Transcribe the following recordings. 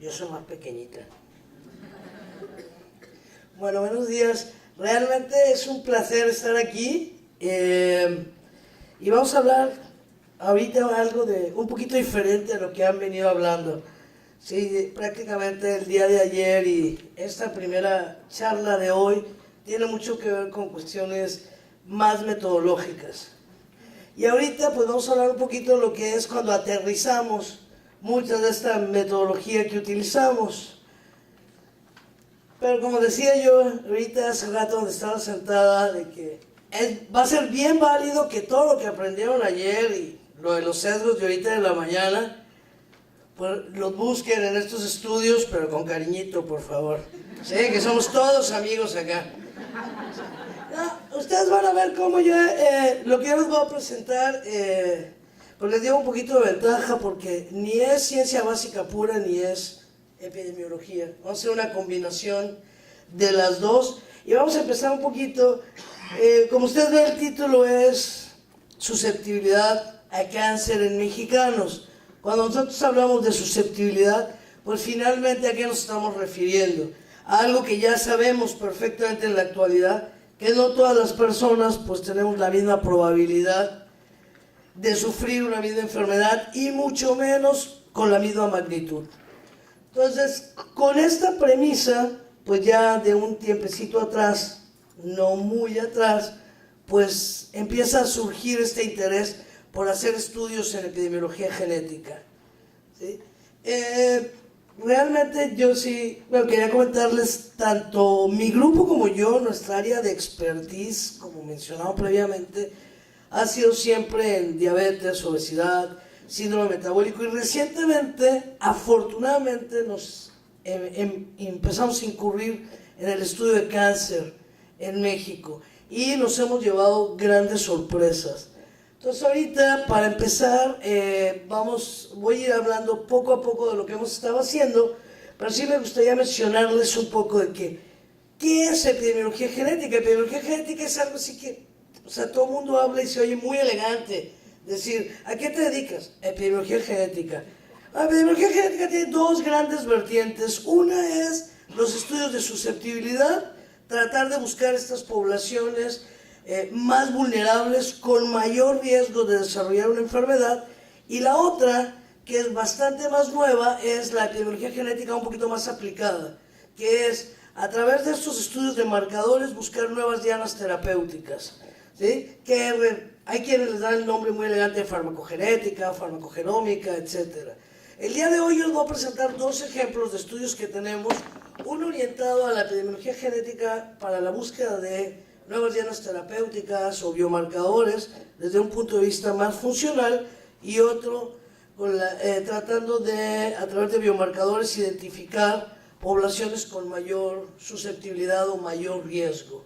Yo soy más pequeñita. Bueno, buenos días. Realmente es un placer estar aquí. Y vamos a hablar ahorita algo de un poquito diferente a lo que han venido hablando. Sí, prácticamente el día de ayer y esta primera charla de hoy tiene mucho que ver con cuestiones más metodológicas. Y ahorita pues vamos a hablar un poquito de lo que es cuando aterrizamos mucha de esta metodología que utilizamos. Pero como decía yo ahorita hace rato donde estaba sentada, de que va a ser bien válido que todo lo que aprendieron ayer y lo de los sesgos de ahorita de la mañana, pues los busquen en estos estudios, pero con cariñito, por favor. Sí, que somos todos amigos acá. No, ustedes van a ver cómo yo, lo que yo les voy a presentar, pues les digo un poquito de ventaja, porque ni es ciencia básica pura, ni es epidemiología. Vamos a hacer una combinación de las dos. Y vamos a empezar un poquito, como ustedes ven, el título es Susceptibilidad a cáncer en mexicanos. Cuando nosotros hablamos de susceptibilidad, pues finalmente ¿a qué nos estamos refiriendo? A algo que ya sabemos perfectamente en la actualidad, que no todas las personas pues tenemos la misma probabilidad de sufrir una misma enfermedad y mucho menos con la misma magnitud. Entonces, con esta premisa, pues ya de un tiempecito atrás, no muy atrás, pues empieza a surgir este interés por hacer estudios en epidemiología genética. ¿Sí? Realmente yo sí, bueno, quería comentarles, tanto mi grupo como yo, nuestra área de expertise, como mencionado previamente, ha sido siempre en diabetes, obesidad, síndrome metabólico, y recientemente, afortunadamente, nos empezamos a incurrir en el estudio de cáncer en México, y nos hemos llevado grandes sorpresas. Entonces ahorita, para empezar, voy a ir hablando poco a poco de lo que hemos estado haciendo, pero sí me gustaría mencionarles un poco de qué es epidemiología genética. Epidemiología genética es algo así que, o sea, todo el mundo habla y se oye muy elegante. Decir, ¿a qué te dedicas? Epidemiología genética. La epidemiología genética tiene dos grandes vertientes. Una es los estudios de susceptibilidad, tratar de buscar estas poblaciones más vulnerables, con mayor riesgo de desarrollar una enfermedad, y la otra, que es bastante más nueva, es la epidemiología genética un poquito más aplicada, que es a través de estos estudios de marcadores buscar nuevas dianas terapéuticas, ¿sí? Que hay quienes les dan el nombre muy elegante de farmacogenética, farmacogenómica, etc. El día de hoy yo les voy a presentar dos ejemplos de estudios que tenemos, uno orientado a la epidemiología genética para la búsqueda de nuevas dianas terapéuticas o biomarcadores desde un punto de vista más funcional, y otro tratando de, a través de biomarcadores, identificar poblaciones con mayor susceptibilidad o mayor riesgo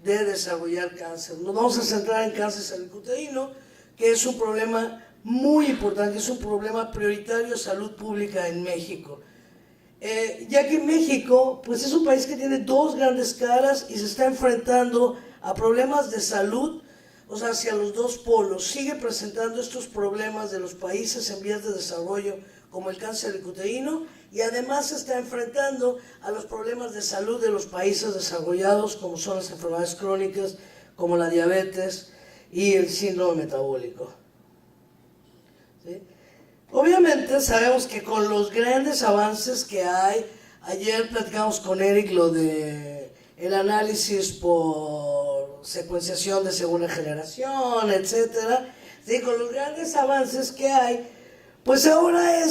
de desarrollar cáncer. Nos vamos a centrar en cáncer cervicuterino, que es un problema muy importante, es un problema prioritario de salud pública en México. Ya que México pues es un país que tiene dos grandes caras y se está enfrentando a problemas de salud, o sea, hacia los dos polos. Sigue presentando estos problemas de los países en vías de desarrollo, como el cáncer cervicuterino, y además se está enfrentando a los problemas de salud de los países desarrollados, como son las enfermedades crónicas, como la diabetes y el síndrome metabólico. ¿Sí? Obviamente sabemos que con los grandes avances que hay, ayer platicamos con Eric lo de el análisis por secuenciación de segunda generación, etcétera. ¿Sí? Con los grandes avances que hay, pues ahora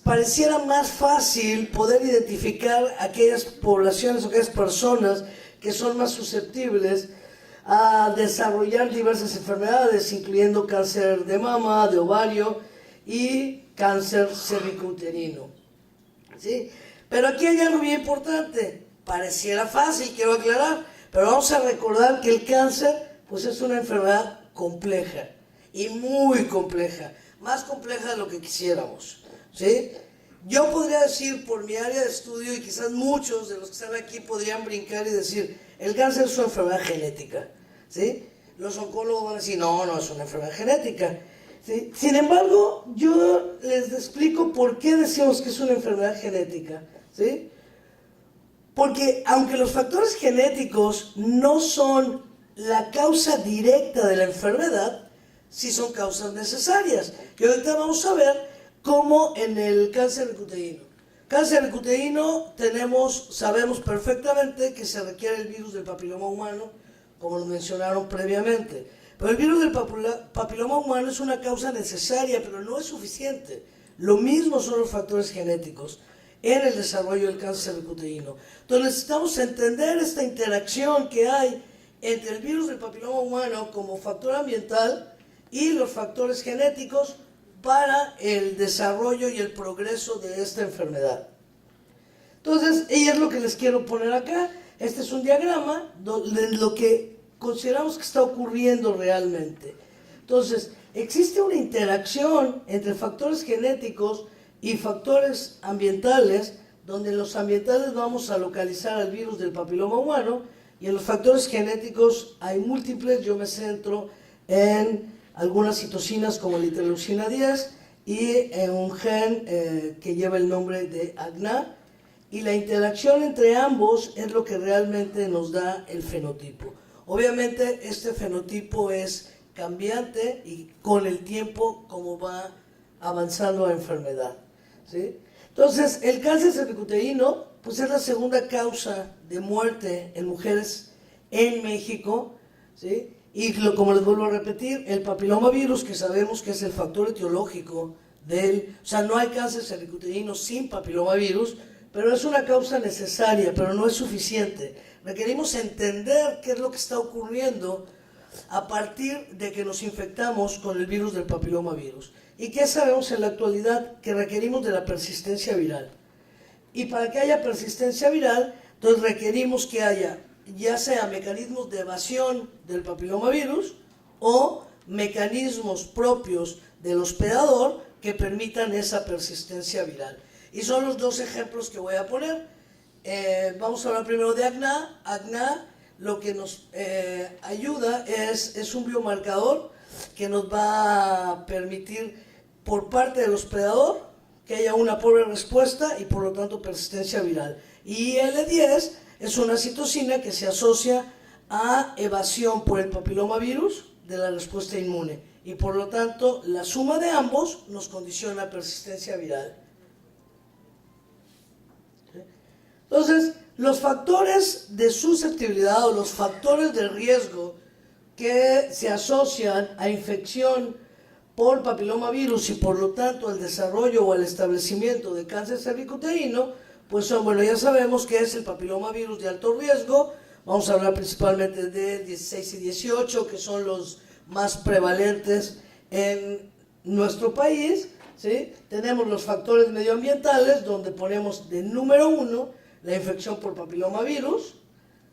pareciera más fácil poder identificar aquellas poblaciones o aquellas personas que son más susceptibles a desarrollar diversas enfermedades, incluyendo cáncer de mama, de ovario y cáncer cervicuterino. ¿Sí? Pero aquí hay algo bien importante. Pareciera fácil, quiero aclarar, pero vamos a recordar que el cáncer pues es una enfermedad compleja, y muy compleja, más compleja de lo que quisiéramos. ¿Sí? Yo podría decir por mi área de estudio, y quizás muchos de los que están aquí podrían brincar y decir, el cáncer es una enfermedad genética. ¿Sí? Los oncólogos van a decir, no, no es una enfermedad genética. ¿sí? Sin embargo, yo les explico por qué decimos que es una enfermedad genética, ¿sí? Porque aunque los factores genéticos no son la causa directa de la enfermedad, sí son causas necesarias. Y ahorita vamos a ver cómo en el cáncer uterino. Cáncer uterino sabemos perfectamente que se requiere el virus del papiloma humano, como lo mencionaron previamente. Pero el virus del papiloma humano es una causa necesaria, pero no es suficiente. Lo mismo son los factores genéticos en el desarrollo del cáncer uterino. Entonces necesitamos entender esta interacción que hay entre el virus del papiloma humano como factor ambiental y los factores genéticos para el desarrollo y el progreso de esta enfermedad. Entonces, y es lo que les quiero poner acá. Este es un diagrama de lo que consideramos que está ocurriendo realmente. Entonces, existe una interacción entre factores genéticos y factores ambientales, donde en los ambientales vamos a localizar al virus del papiloma humano y en los factores genéticos hay múltiples. Yo me centro en algunas citocinas como la interleucina 10 y en un gen que lleva el nombre de AGNA, y la interacción entre ambos es lo que realmente nos da el fenotipo. Obviamente este fenotipo es cambiante y con el tiempo como va avanzando la enfermedad, ¿sí? Entonces el cáncer cervicuterino pues es la segunda causa de muerte en mujeres en México, ¿sí? Y como les vuelvo a repetir, el papilomavirus, que sabemos que es el factor etiológico o sea, no hay cáncer cervicuterino sin papilomavirus, pero es una causa necesaria, pero no es suficiente. Requerimos entender qué es lo que está ocurriendo a partir de que nos infectamos con el virus del papilomavirus. ¿Y qué sabemos en la actualidad? Que requerimos de la persistencia viral. Y para que haya persistencia viral, entonces requerimos que haya ya sea mecanismos de evasión del papilomavirus o mecanismos propios del hospedador que permitan esa persistencia viral. Y son los dos ejemplos que voy a poner. Vamos a hablar primero de AGNA. AGNA lo que nos ayuda es un biomarcador que nos va a permitir por parte del hospedador que haya una pobre respuesta y por lo tanto persistencia viral. Y L10 es una citocina que se asocia a evasión por el papilomavirus de la respuesta inmune y por lo tanto la suma de ambos nos condiciona a persistencia viral. Entonces, los factores de susceptibilidad o los factores de riesgo que se asocian a infección por papilomavirus y por lo tanto al desarrollo o al establecimiento de cáncer cervicuterino, pues son, bueno, ya sabemos que es el papilomavirus de alto riesgo. Vamos a hablar principalmente de 16 y 18, que son los más prevalentes en nuestro país, ¿sí? Tenemos los factores medioambientales, donde ponemos de número 1 la infección por papilomavirus,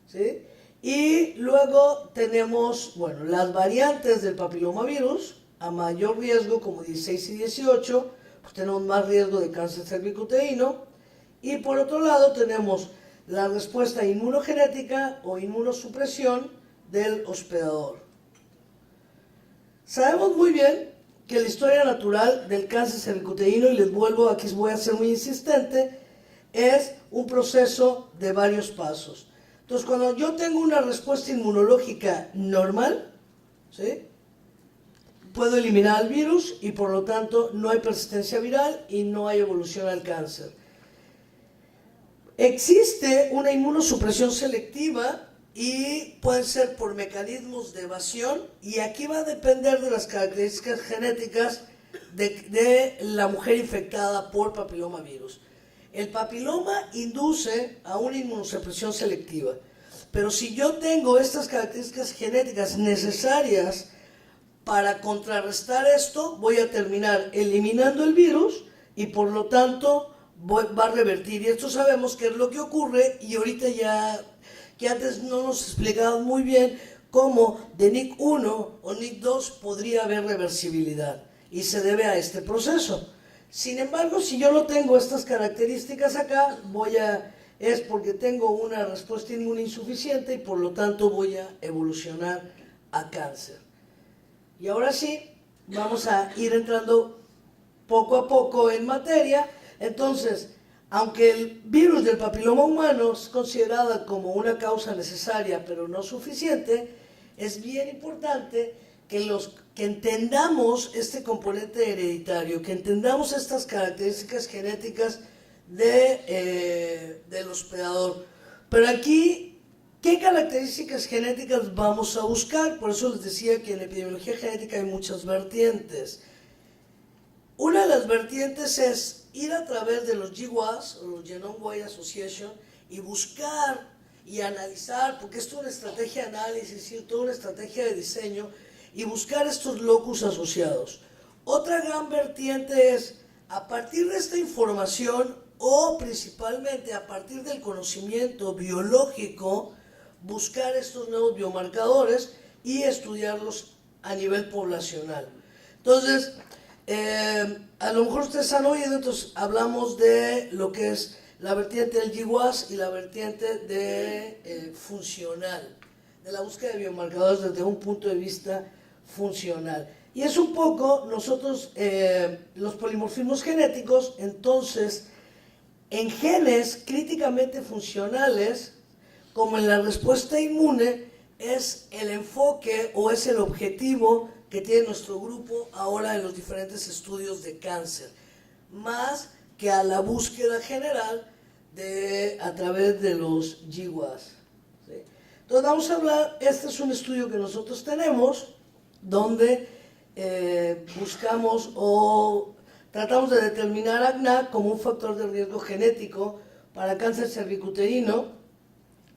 ¿sí? Y luego tenemos, bueno, las variantes del papilomavirus a mayor riesgo, como 16 y 18, pues tenemos más riesgo de cáncer cervicuterino. Y por otro lado tenemos la respuesta inmunogenética o inmunosupresión del hospedador. Sabemos muy bien que la historia natural del cáncer cervicuterino, y les vuelvo, aquí voy a ser muy insistente, es un proceso de varios pasos. Entonces, cuando yo tengo una respuesta inmunológica normal, ¿sí?, puedo eliminar al virus y por lo tanto no hay persistencia viral y no hay evolución al cáncer. Existe una inmunosupresión selectiva y pueden ser por mecanismos de evasión, y aquí va a depender de las características genéticas de la mujer infectada por papilomavirus. El papiloma induce a una inmunosupresión selectiva, pero si yo tengo estas características genéticas necesarias para contrarrestar esto, voy a terminar eliminando el virus y por lo tanto va a revertir. Y esto sabemos que es lo que ocurre, y ahorita ya, que antes no nos explicaban muy bien cómo de NIC1 o NIC2 podría haber reversibilidad, y se debe a este proceso. Sin embargo, si yo no tengo estas características acá, es porque tengo una respuesta inmune insuficiente y por lo tanto voy a evolucionar a cáncer. Y ahora sí, vamos a ir entrando poco a poco en materia. Entonces, aunque el virus del papiloma humano es considerada como una causa necesaria pero no suficiente, es bien importante que entendamos este componente hereditario, que entendamos estas características genéticas del hospedador. Pero aquí, ¿qué características genéticas vamos a buscar? Por eso les decía que en epidemiología genética hay muchas vertientes. Una de las vertientes es ir a través de los GWAS, o los Genome Wide Association, y buscar y analizar, porque esto es una estrategia de análisis y toda una estrategia de diseño, y buscar estos locus asociados. Otra gran vertiente es, a partir de esta información, o principalmente a partir del conocimiento biológico, buscar estos nuevos biomarcadores y estudiarlos a nivel poblacional. Entonces, a lo mejor ustedes han oído, entonces hablamos de lo que es la vertiente del GWAS y la vertiente de funcional, de la búsqueda de biomarcadores desde un punto de vista funcional. Y es un poco nosotros, los polimorfismos genéticos, entonces, en genes críticamente funcionales, como en la respuesta inmune, es el enfoque o es el objetivo que tiene nuestro grupo ahora en los diferentes estudios de cáncer, más que a la búsqueda general a través de los GWAS. ¿Sí? Entonces vamos a hablar, este es un estudio que nosotros tenemos, donde buscamos o tratamos de determinar ACNA como un factor de riesgo genético para cáncer cervicuterino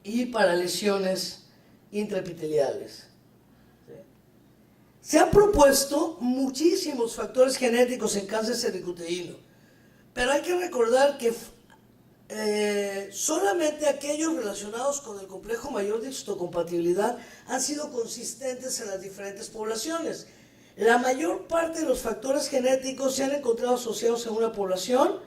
y para lesiones intraepiteliales. Se han propuesto muchísimos factores genéticos en cáncer cervicuterino, pero hay que recordar que solamente aquellos relacionados con el complejo mayor de histocompatibilidad han sido consistentes en las diferentes poblaciones. La mayor parte de los factores genéticos se han encontrado asociados en una población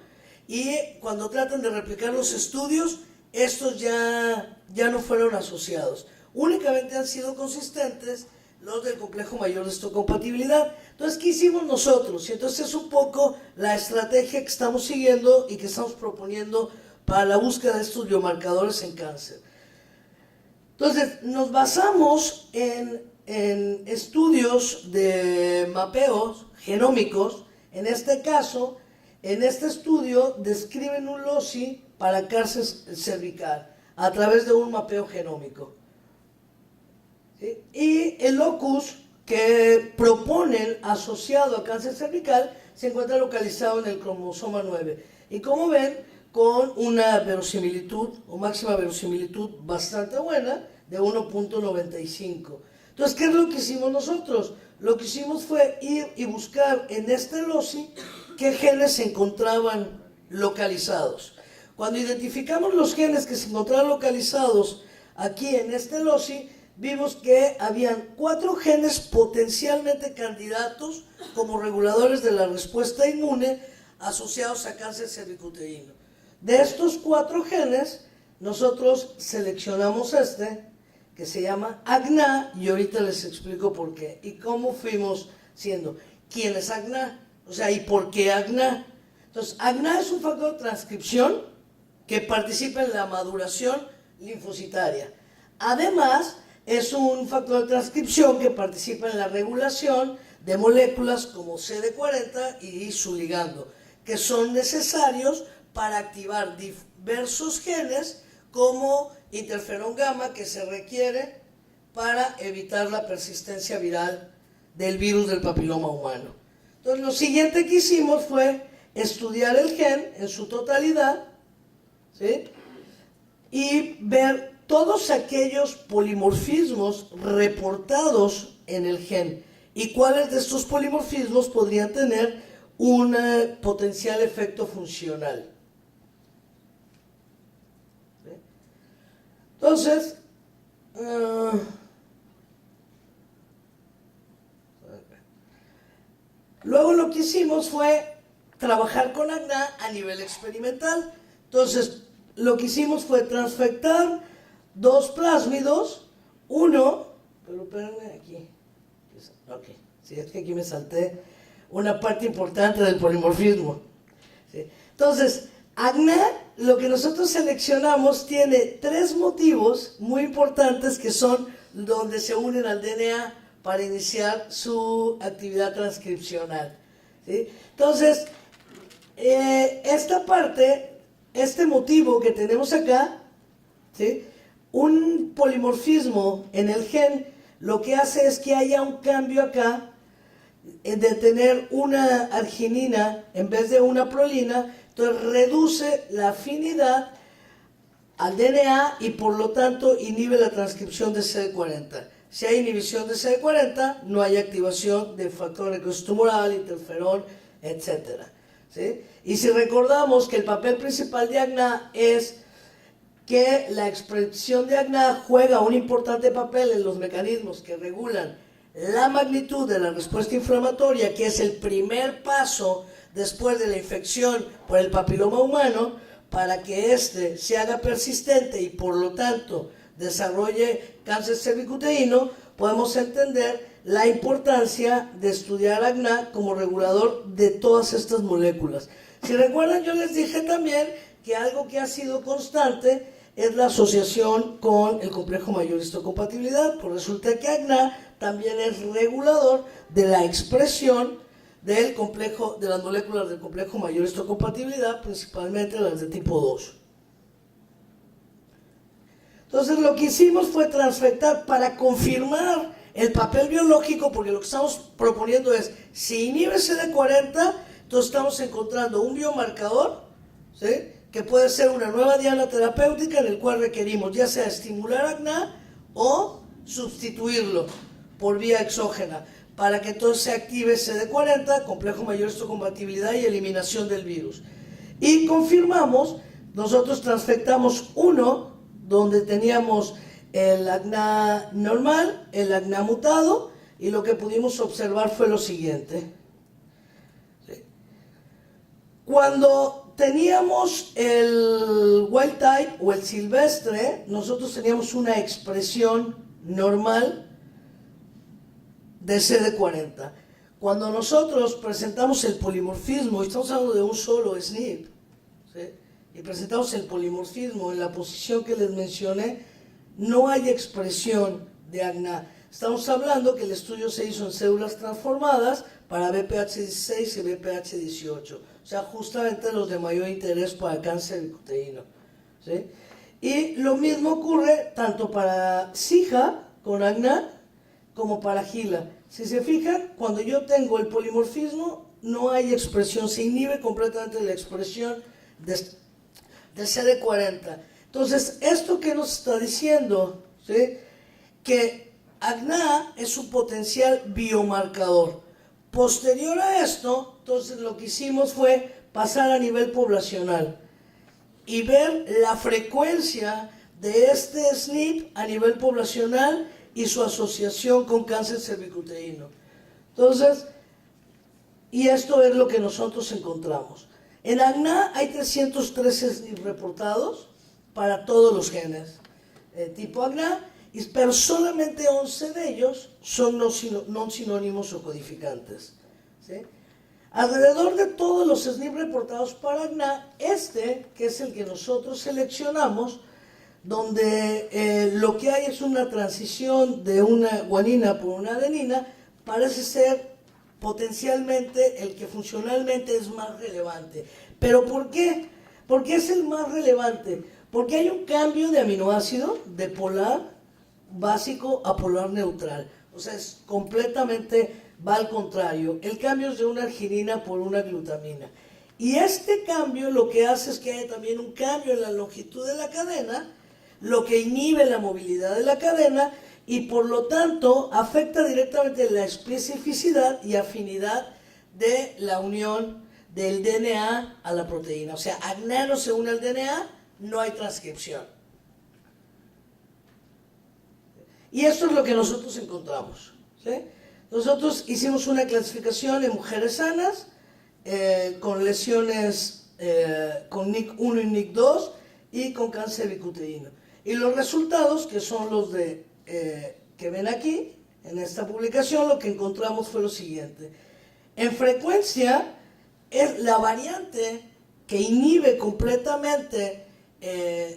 y cuando tratan de replicar los estudios, estos ya no fueron asociados. Únicamente han sido consistentes los del complejo mayor de histocompatibilidad. Entonces, ¿qué hicimos nosotros? Y entonces es un poco la estrategia que estamos siguiendo y que estamos proponiendo para la búsqueda de estos biomarcadores en cáncer. Entonces, nos basamos en estudios de mapeos genómicos. En este caso, en este estudio describen un LOCI para cáncer cervical a través de un mapeo genómico. ¿Sí? Y el locus que proponen asociado a cáncer cervical se encuentra localizado en el cromosoma 9. Y como ven, con una verosimilitud o máxima verosimilitud bastante buena de 1.95. Entonces, ¿qué es lo que hicimos nosotros? Lo que hicimos fue ir y buscar en este LOCI qué genes se encontraban localizados. Cuando identificamos los genes que se encontraban localizados aquí en este LOCI, vimos que habían 4 genes potencialmente candidatos como reguladores de la respuesta inmune asociados a cáncer cervicuterino. De estos 4 genes, nosotros seleccionamos que se llama ACNA, y ahorita les explico por qué y cómo fuimos siendo. ¿Quién es ACNA? O sea, ¿y por qué ACNA? Entonces, ACNA es un factor de transcripción que participa en la maduración linfocitaria. Además, es un factor de transcripción que participa en la regulación de moléculas como CD40 y su ligando, que son necesarios para activar diversos genes como interferón gamma, que se requiere para evitar la persistencia viral del virus del papiloma humano. Entonces, lo siguiente que hicimos fue estudiar el gen en su totalidad, ¿sí? Y ver todos aquellos polimorfismos reportados en el gen y cuáles de estos polimorfismos podrían tener un potencial efecto funcional. ¿Sí? Entonces, luego lo que hicimos fue trabajar con ACNA a nivel experimental. Entonces, lo que hicimos fue transfectar 2 plásmidos, uno, pero espérenme aquí, ok, Sí, es que aquí me salté una parte importante del polimorfismo. ¿Sí? Entonces, AGNA, lo que nosotros seleccionamos, tiene 3 motivos muy importantes que son donde se unen al DNA para iniciar su actividad transcripcional. ¿Sí? Entonces, esta parte, este motivo que tenemos acá, ¿sí? Un polimorfismo en el gen lo que hace es que haya un cambio acá de tener una arginina en vez de una prolina, entonces reduce la afinidad al DNA y por lo tanto inhibe la transcripción de CD40. Si hay inhibición de CD40, no hay activación de factor necrosis tumoral, interferón, etc. ¿Sí? Y si recordamos que el papel principal de AGNA es que la expresión de AGNA juega un importante papel en los mecanismos que regulan la magnitud de la respuesta inflamatoria, que es el primer paso después de la infección por el papiloma humano, para que éste se haga persistente y por lo tanto desarrolle cáncer cervicuterino, podemos entender la importancia de estudiar AGNA como regulador de todas estas moléculas. Si recuerdan, yo les dije también que algo que ha sido constante es la asociación con el complejo mayor histocompatibilidad, pues resulta que AGNA también es regulador de la expresión del complejo, de las moléculas del complejo mayor histocompatibilidad, principalmente las de tipo 2. Entonces lo que hicimos fue transfectar para confirmar el papel biológico, porque lo que estamos proponiendo es, si inhibe CD40, entonces estamos encontrando un biomarcador, ¿sí?, que puede ser una nueva diana terapéutica en el cual requerimos ya sea estimular AGNA o sustituirlo por vía exógena, para que entonces se active CD40, complejo mayor histocompatibilidad y eliminación del virus. Y confirmamos, nosotros transfectamos uno, donde teníamos el AGNA normal, el AGNA mutado, y lo que pudimos observar fue lo siguiente. ¿Sí? Cuando teníamos el wild type o el silvestre, nosotros teníamos una expresión normal de CD40. Cuando nosotros presentamos el polimorfismo, y estamos hablando de un solo SNP, ¿sí?, y presentamos el polimorfismo en la posición que les mencioné, no hay expresión de AGNA. Estamos hablando que el estudio se hizo en células transformadas para BPH16 y BPH18, o sea, justamente los de mayor interés para el cáncer cervicuterino, ¿sí? Y lo mismo ocurre tanto para SIJA con AGNA como para GILA. Si se fijan, cuando yo tengo el polimorfismo, no hay expresión, se inhibe completamente la expresión de CD40. Entonces, ¿esto qué nos está diciendo? ¿Sí? Que AGNA es un potencial biomarcador. Posterior a esto, entonces lo que hicimos fue pasar a nivel poblacional y ver la frecuencia de este SNP a nivel poblacional y su asociación con cáncer cervicuterino. Entonces, y esto es lo que nosotros encontramos. En AGNA hay 313 SNP reportados para todos los genes tipo AGNA, pero solamente 11 de ellos son no sinónimos o codificantes, ¿sí? Alrededor de todos los SNP reportados para AGNA, que es el que nosotros seleccionamos, donde lo que hay es una transición de una guanina por una adenina, parece ser potencialmente el que funcionalmente es más relevante. ¿Pero por qué? ¿Por qué es el más relevante? Porque hay un cambio de aminoácido de polar básico a polar neutral. O sea, es completamente, va al contrario. El cambio es de una arginina por una glutamina. Y este cambio lo que hace es que haya también un cambio en la longitud de la cadena, lo que inhibe la movilidad de la cadena y por lo tanto afecta directamente la especificidad y afinidad de la unión del DNA a la proteína. O sea, AGNA no se une al DNA, no hay transcripción. Y esto es lo que nosotros encontramos, ¿sí? Nosotros hicimos una clasificación en mujeres sanas, con lesiones con NIC1 y NIC2 y con cáncer cervicuterino. Y los resultados, que son los que ven aquí, En esta publicación lo que encontramos fue lo siguiente. En frecuencia, es la variante que inhibe completamente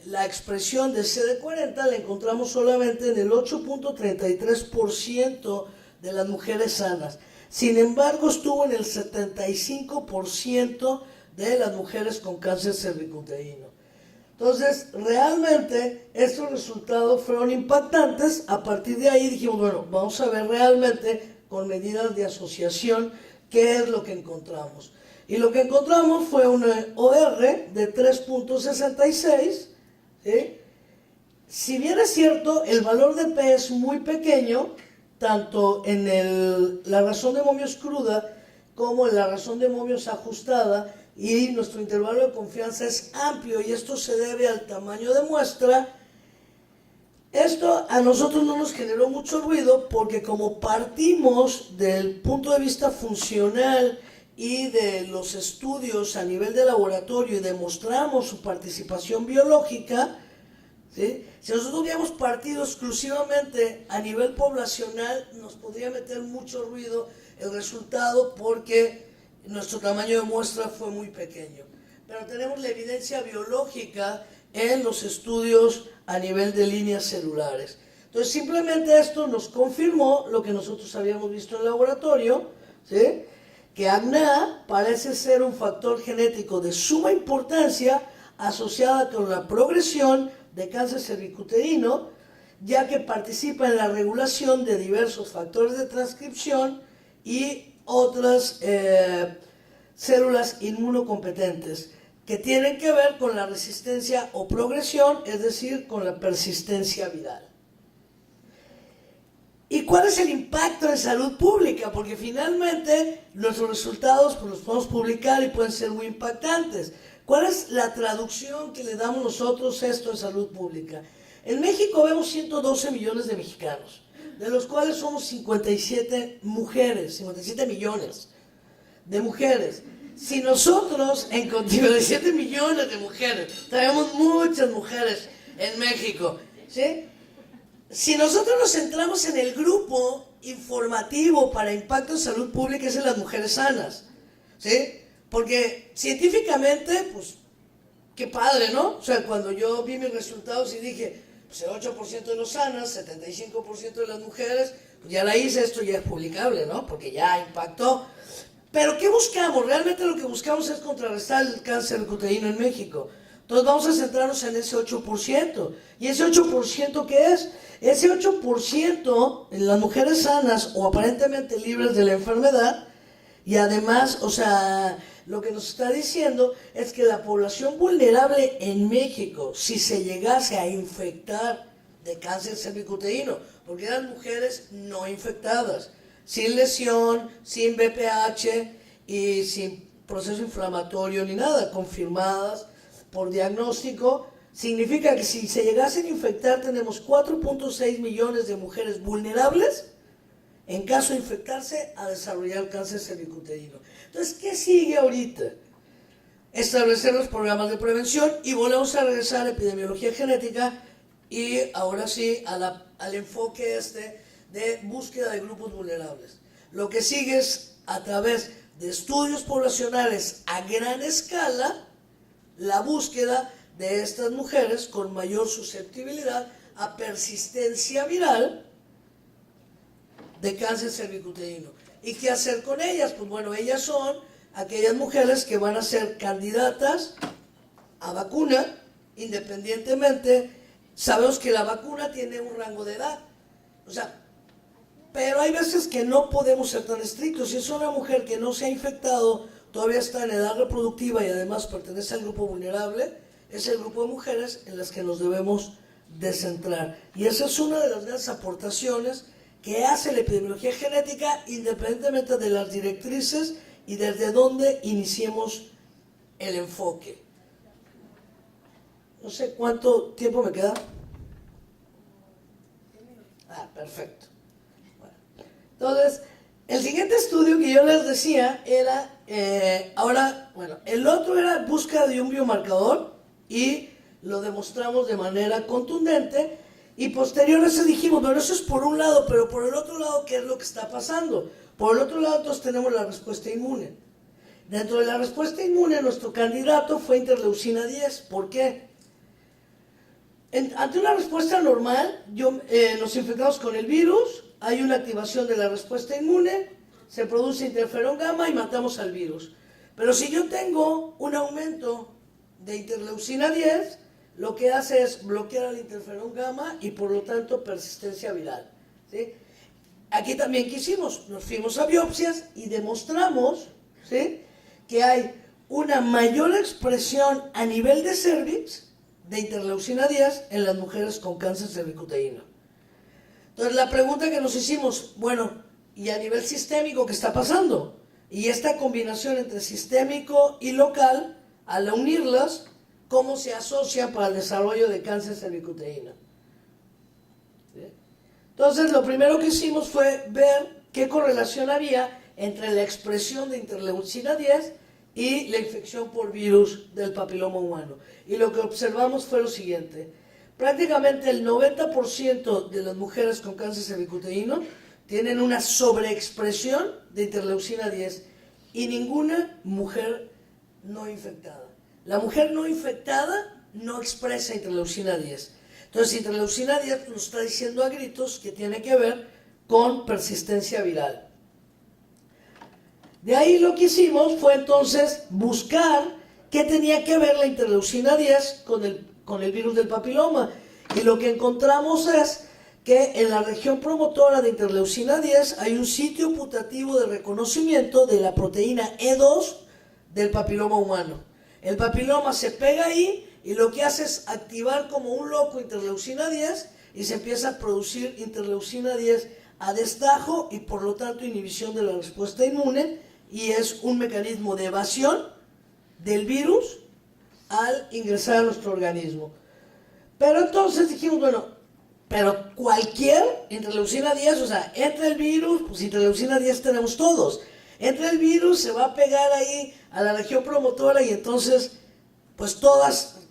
la expresión de CD40 la encontramos solamente en el 8.33% de las mujeres sanas. Sin embargo, estuvo en el 75% de las mujeres con cáncer cervicuterino. Entonces, realmente estos resultados fueron impactantes. A partir de ahí dijimos, bueno, vamos a ver realmente con medidas de asociación qué es lo que encontramos. Y lo que encontramos fue una OR de 3.66, ¿sí? Si bien es cierto, el valor de P es muy pequeño, tanto en la razón de momios cruda como en la razón de momios ajustada, y nuestro intervalo de confianza es amplio, y esto se debe al tamaño de muestra. Esto a nosotros no nos generó mucho ruido porque como partimos del punto de vista funcional y de los estudios a nivel de laboratorio y demostramos su participación biológica, ¿sí? Si nosotros hubiéramos partido exclusivamente a nivel poblacional, nos podría meter mucho ruido el resultado porque nuestro tamaño de muestra fue muy pequeño. Pero tenemos la evidencia biológica en los estudios a nivel de líneas celulares. Entonces, simplemente esto nos confirmó lo que nosotros habíamos visto en el laboratorio, ¿sí? Que ACNA parece ser un factor genético de suma importancia asociada con la progresión de cáncer cervicuterino, ya que participa en la regulación de diversos factores de transcripción y otras células inmunocompetentes que tienen que ver con la resistencia o progresión, es decir, con la persistencia viral. ¿Y cuál es el impacto en salud pública? Porque finalmente nuestros resultados pues, los podemos publicar y pueden ser muy impactantes. ¿Cuál es la traducción que le damos nosotros a esto en salud pública? En México vemos 112 millones de mexicanos, de los cuales somos 57 mujeres, 57 millones de mujeres. Si nosotros en 57 millones de mujeres, tenemos muchas mujeres en México, ¿sí? Si nosotros nos centramos en el grupo informativo para impacto en salud pública, es en las mujeres sanas, ¿sí? Porque científicamente, pues, qué padre, ¿no? O sea, cuando yo vi mis resultados y dije, pues el 8% de los sanas, 75% de las mujeres, pues ya la hice, esto ya es publicable, ¿no? Porque ya impactó. Pero ¿qué buscamos? Realmente lo que buscamos es contrarrestar el cáncer cervicuterino en México. Entonces vamos a centrarnos en ese 8%. ¿Y ese 8% qué es? Ese 8% en las mujeres sanas o aparentemente libres de la enfermedad, y además, o sea, lo que nos está diciendo es que la población vulnerable en México, si se llegase a infectar de cáncer cervicuterino, porque eran mujeres no infectadas, sin lesión, sin BPH y sin proceso inflamatorio ni nada, confirmadas por diagnóstico, significa que si se llegasen a infectar tenemos 4.6 millones de mujeres vulnerables en caso de infectarse a desarrollar cáncer cervicuterino. Entonces, ¿qué sigue ahorita? Establecer los programas de prevención y volvemos a regresar a epidemiología genética y ahora sí al enfoque de búsqueda de grupos vulnerables. Lo que sigue es a través de estudios poblacionales a gran escala la búsqueda de estas mujeres con mayor susceptibilidad a persistencia viral de cáncer cervicuterino. ¿Y qué hacer con ellas? Pues bueno, ellas son aquellas mujeres que van a ser candidatas a vacuna, independientemente, sabemos que la vacuna tiene un rango de edad, o sea, pero hay veces que no podemos ser tan estrictos. Si es una mujer que no se ha infectado, todavía está en edad reproductiva y además pertenece al grupo vulnerable, es el grupo de mujeres en las que nos debemos de centrar. Y esa es una de las grandes aportaciones que hace la epidemiología genética, independientemente de las directrices y desde dónde iniciemos el enfoque. No sé cuánto tiempo me queda. Ah, perfecto. Bueno, entonces, el siguiente estudio que yo les decía era, el otro era búsqueda de un biomarcador y lo demostramos de manera contundente Y posterior a eso dijimos, bueno, eso es por un lado, pero por el otro lado, ¿qué es lo que está pasando? Por el otro lado, entonces tenemos la respuesta inmune. Dentro de la respuesta inmune, nuestro candidato fue interleucina 10. ¿Por qué? Ante una respuesta normal, nos infectamos con el virus, hay una activación de la respuesta inmune, se produce interferón gamma y matamos al virus. Pero si yo tengo un aumento de interleucina 10, lo que hace es bloquear al interferón gamma y por lo tanto persistencia viral, ¿sí? Aquí también ¿qué hicimos? Nos fuimos a biopsias y demostramos, ¿sí?, que hay una mayor expresión a nivel de cervix de interleucina 10 en las mujeres con cáncer cervicuterino. Entonces la pregunta que nos hicimos, bueno, ¿y a nivel sistémico qué está pasando? Y esta combinación entre sistémico y local, al unirlas, ¿cómo se asocia para el desarrollo de cáncer cervicuterino? ¿Sí? Entonces lo primero que hicimos fue ver qué correlación había entre la expresión de interleucina 10 y la infección por virus del papiloma humano. Y lo que observamos fue lo siguiente: prácticamente el 90% de las mujeres con cáncer cervicuterino tienen una sobreexpresión de interleucina 10 y ninguna mujer no infectada. La mujer no infectada no expresa interleucina 10. Entonces, interleucina 10 nos está diciendo a gritos que tiene que ver con persistencia viral. De ahí lo que hicimos fue entonces buscar qué tenía que ver la interleucina 10 con el virus del papiloma. Y lo que encontramos es que en la región promotora de interleucina 10 hay un sitio putativo de reconocimiento de la proteína E2 del papiloma humano. El papiloma se pega ahí y lo que hace es activar como un loco interleucina 10 y se empieza a producir interleucina 10 a destajo y por lo tanto inhibición de la respuesta inmune, y es un mecanismo de evasión del virus al ingresar a nuestro organismo. Pero entonces dijimos, bueno, pero cualquier interleucina 10, o sea, entra el virus, pues interleucina 10 tenemos todos. Entra el virus, se va a pegar ahí a la región promotora y entonces, pues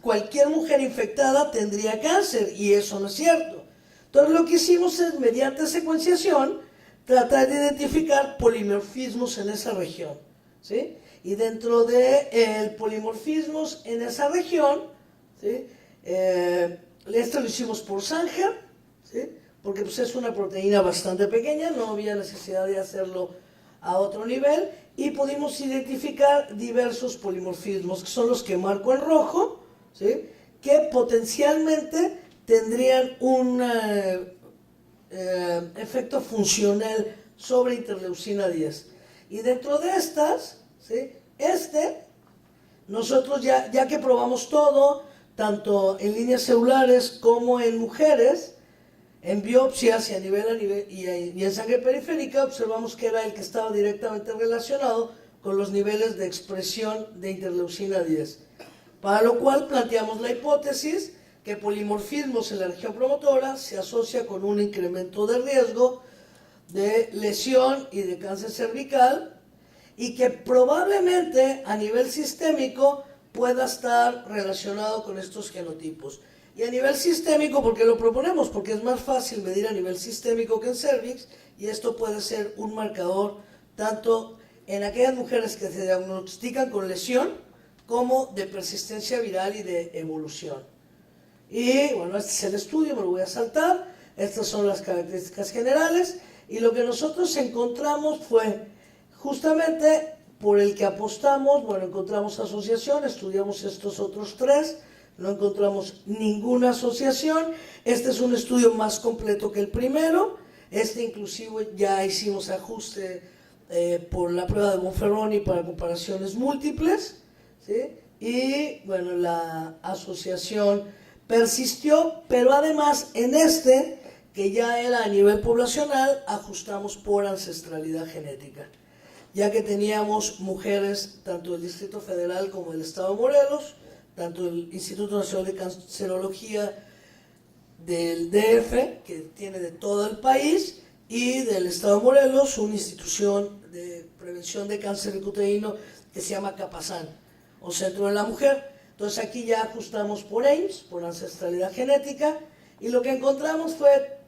cualquier mujer infectada tendría cáncer, y eso no es cierto. Entonces lo que hicimos es, mediante secuenciación, tratar de identificar polimorfismos en esa región, ¿sí? Y dentro de polimorfismos en esa región, ¿sí?, esto lo hicimos por Sanger, ¿sí?, porque pues, es una proteína bastante pequeña, no había necesidad de hacerlo a otro nivel, y pudimos identificar diversos polimorfismos, que son los que marco en rojo, ¿sí?, que potencialmente tendrían un efecto funcional sobre interleucina 10. Y dentro de estas, ¿sí?, nosotros ya que probamos todo, tanto en líneas celulares como en mujeres, en biopsias y y en sangre periférica, observamos que era el que estaba directamente relacionado con los niveles de expresión de interleucina 10. Para lo cual planteamos la hipótesis que polimorfismos en la región promotora se asocia con un incremento de riesgo de lesión y de cáncer cervical, y que probablemente a nivel sistémico pueda estar relacionado con estos genotipos. Y a nivel sistémico, ¿por qué lo proponemos? Porque es más fácil medir a nivel sistémico que en cervix, y esto puede ser un marcador tanto en aquellas mujeres que se diagnostican con lesión como de persistencia viral y de evolución. Y bueno, este es el estudio, me lo voy a saltar. Estas son las características generales, y lo que nosotros encontramos fue justamente por el que apostamos. Bueno, encontramos asociación, estudiamos estos otros tres, no encontramos ninguna asociación. Este es un estudio más completo que el primero. Inclusive ya hicimos ajuste por la prueba de Bonferroni para comparaciones múltiples, ¿sí? Y bueno, la asociación persistió, pero además en que ya era a nivel poblacional, ajustamos por ancestralidad genética, ya que teníamos mujeres tanto del Distrito Federal como del Estado de Morelos, tanto el Instituto Nacional de Cancerología del DF, que tiene de todo el país, y del Estado de Morelos, una institución de prevención de cáncer cervicuterino que se llama Capazán, o Centro de la Mujer. Entonces aquí ya ajustamos por Ames, por ancestralidad genética, Y lo que encontramos fue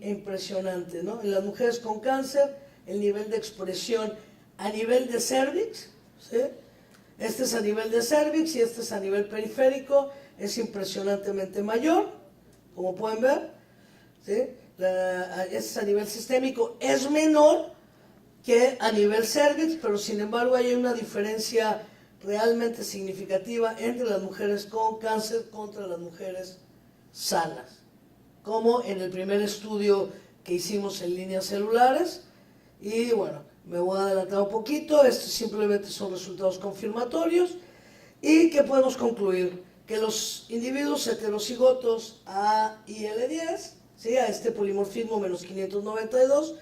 impresionante, ¿no? En las mujeres con cáncer, el nivel de expresión a nivel de cervix, ¿sí? Este es a nivel de cervix y este es a nivel periférico, es impresionantemente mayor, como pueden ver, ¿sí? Este es a nivel sistémico, es menor que a nivel cervix, pero sin embargo hay una diferencia realmente significativa entre las mujeres con cáncer contra las mujeres sanas, como en el primer estudio que hicimos en líneas celulares. Y bueno, me voy a adelantar un poquito, estos simplemente son resultados confirmatorios. ¿Y qué podemos concluir? Que los individuos heterocigotos a IL-10, ¿sí? A este polimorfismo menos 592,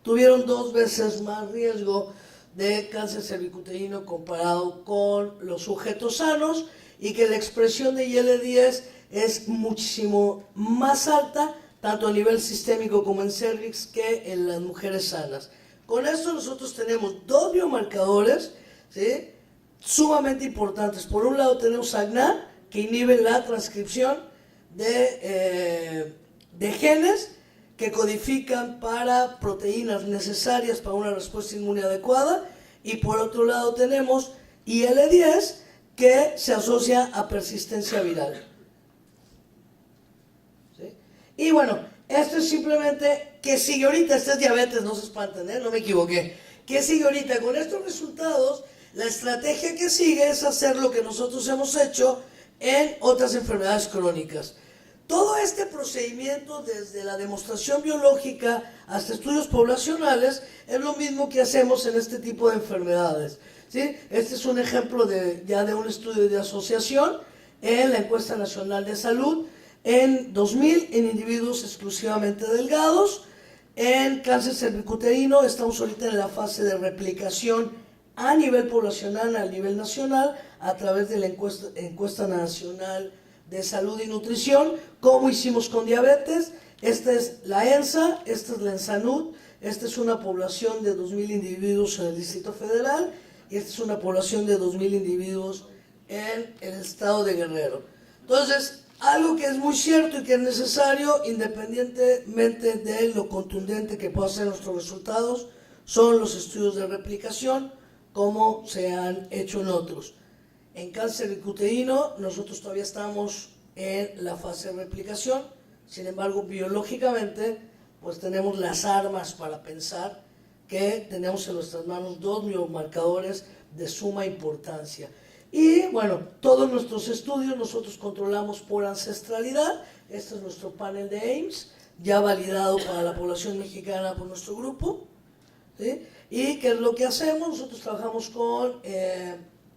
tuvieron 2 veces más riesgo de cáncer cervicuterino comparado con los sujetos sanos, y que la expresión de IL-10 es muchísimo más alta, tanto a nivel sistémico como en cervix, que en las mujeres sanas. Con esto nosotros tenemos 2 biomarcadores, ¿sí?, sumamente importantes. Por un lado tenemos a GNA, que inhibe la transcripción de genes que codifican para proteínas necesarias para una respuesta inmune adecuada, y por otro lado tenemos IL-10, que se asocia a persistencia viral. ¿Sí? Y bueno, esto es simplemente que sigue ahorita. Este es diabetes, no se espanten, no me equivoqué. ¿Qué sigue ahorita? Con estos resultados, la estrategia que sigue es hacer lo que nosotros hemos hecho en otras enfermedades crónicas. Todo este procedimiento, desde la demostración biológica hasta estudios poblacionales, es lo mismo que hacemos en este tipo de enfermedades, ¿sí? Este es un ejemplo ya de un estudio de asociación en la Encuesta Nacional de Salud en 2000 en individuos exclusivamente delgados. En cáncer cervicuterino estamos ahorita en la fase de replicación a nivel poblacional, a nivel nacional, a través de la Encuesta Nacional de Salud y Nutrición, como hicimos con diabetes. Esta es la ENSA, esta es la ENSANUD, esta es una población de 2.000 individuos en el Distrito Federal, y esta es una población de 2.000 individuos en el estado de Guerrero. Entonces, algo que es muy cierto y que es necesario, independientemente de lo contundente que puedan ser nuestros resultados, son los estudios de replicación, como se han hecho en otros. En cáncer cervicuterino nosotros todavía estamos en la fase de replicación, sin embargo biológicamente pues tenemos las armas para pensar que tenemos en nuestras manos 2 biomarcadores de suma importancia. Y bueno, todos nuestros estudios nosotros controlamos por ancestralidad. Este es nuestro panel de Ames, ya validado para la población mexicana por nuestro grupo, ¿sí? ¿Y qué es lo que hacemos? Nosotros trabajamos con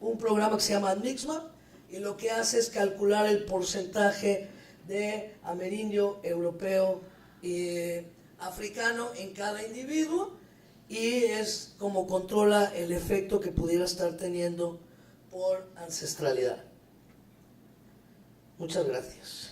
un programa que se llama ADMIXMA, y lo que hace es calcular el porcentaje de amerindio, europeo y africano en cada individuo, y es como controla el efecto que pudiera estar teniendo por ancestralidad. Muchas gracias.